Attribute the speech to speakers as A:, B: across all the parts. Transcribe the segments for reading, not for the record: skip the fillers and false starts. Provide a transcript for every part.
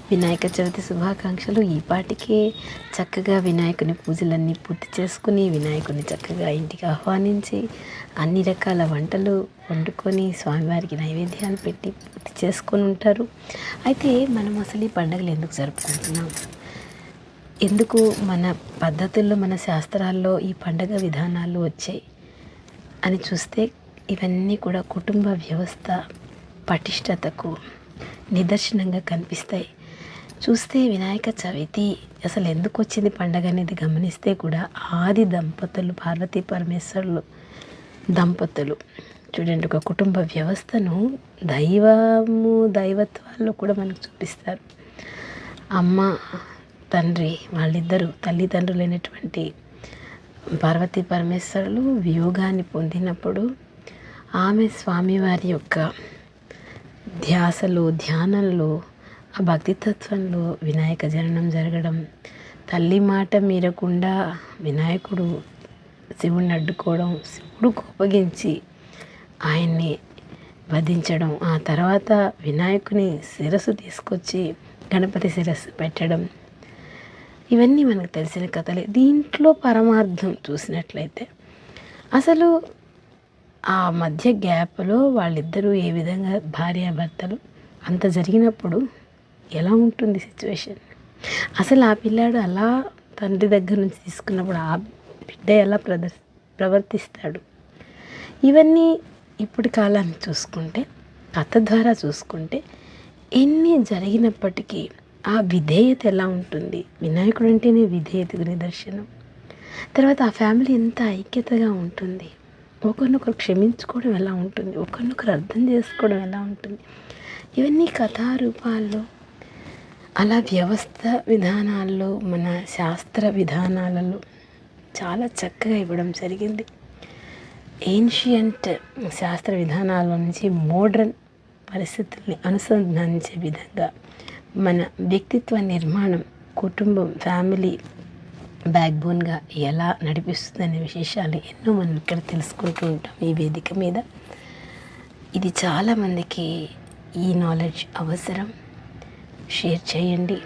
A: వినాయక చవితి శుభాకాంక్షలు. ఈ పాటికే చక్కగా వినాయకుని పూజలన్నీ పూర్తి చేసుకుని వినాయకుని చక్కగా ఇంటికి ఆహ్వానించి అన్ని రకాల వంటలు వండుకొని స్వామివారికి నైవేద్యాలు పెట్టి పూర్తి చేసుకొని ఉంటారు. అయితే మనం అసలు ఈ పండుగలు ఎందుకు జరుపుకుంటున్నాం, ఎందుకు మన పద్ధతుల్లో మన శాస్త్రాల్లో ఈ పండగ విధానాలు వచ్చాయి అని చూస్తే ఇవన్నీ కూడా కుటుంబ వ్యవస్థ పటిష్టతకు నిదర్శనంగా కనిపిస్తాయి. చూస్తే వినాయక చవితి అసలు ఎందుకు వచ్చింది పండగ అనేది గమనిస్తే కూడా ఆది దంపతులు పార్వతీ పరమేశ్వరులు దంపతులు చూడండి, ఒక కుటుంబ వ్యవస్థను దైవత్వాల్లో కూడా మనకు చూపిస్తారు. అమ్మ తండ్రి వాళ్ళిద్దరూ తల్లిదండ్రులైనటువంటి పార్వతీ పరమేశ్వరులు వియోగాన్ని పొందినప్పుడు ఆమె స్వామివారి యొక్క ధ్యాసలో ధ్యానంలో ఆ భక్తితత్వంలో వినాయక జననం జరగడం, తల్లి మాట మీరకుండా వినాయకుడు శివుణ్ణి అడ్డుకోవడం, శివుడు కోపగించి ఆయన్ని వధించడం, ఆ తర్వాత వినాయకుని శిరస్సు తీసుకొచ్చి గణపతి శిరస్సు పెట్టడం, ఇవన్నీ మనకు తెలిసిన కథలే. దీంట్లో పరమార్థం చూసినట్లయితే అసలు ఆ మధ్య గ్యాప్లో వాళ్ళిద్దరూ ఏ విధంగా భార్యాభర్తలు అంత జరిగినప్పుడు ఎలా ఉంటుంది సిచ్యువేషన్, అసలు ఆ పిల్లాడు అలా తండ్రి దగ్గర నుంచి తీసుకున్నప్పుడు ఆ బిడ్డ ఎలా ప్రవర్తిస్తాడు, ఇవన్నీ ఇప్పటి కాలాన్ని చూసుకుంటే కథ ద్వారా చూసుకుంటే ఎన్ని జరిగినప్పటికీ ఆ విధేయత ఎలా ఉంటుంది, వినాయకుడు అంటేనే విధేయతకు నిదర్శనం. తర్వాత ఆ ఫ్యామిలీ ఎంత ఐక్యతగా ఉంటుంది, ఒకరినొకరు క్షమించుకోవడం ఎలా ఉంటుంది, ఒకరినొకరు అర్థం చేసుకోవడం ఎలా ఉంటుంది, ఇవన్నీ కథారూపాల్లో అలా వ్యవస్థ విధానాల్లో మన శాస్త్ర విధానాలలో చాలా చక్కగా ఇవ్వడం జరిగింది. ఏన్షియంట్ శాస్త్ర విధానాల నుంచి మోడ్రన్ పరిస్థితుల్ని అనుసంధానించే విధంగా మన వ్యక్తిత్వ నిర్మాణం, కుటుంబం, ఫ్యామిలీ బ్యాక్బోన్గా ఎలా నడిపిస్తుందనే విశేషాలు ఎన్నో మనం ఇక్కడ తెలుసుకుంటూ ఉంటాం ఈ వేదిక మీద. ఇది చాలామందికి ఈ నాలెడ్జ్ అవసరం. షేర్ చేయండి,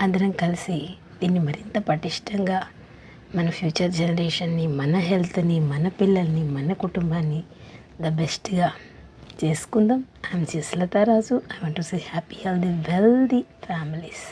A: అందరం కలిసి దీన్ని మరింత పటిష్టంగా మన ఫ్యూచర్ జనరేషన్ని, మన హెల్త్ని, మన పిల్లల్ని, మన కుటుంబాన్ని ద బెస్ట్గా చేసుకుందాం. I'm Jaslatha Raju. I want to say happy healthy wealthy families.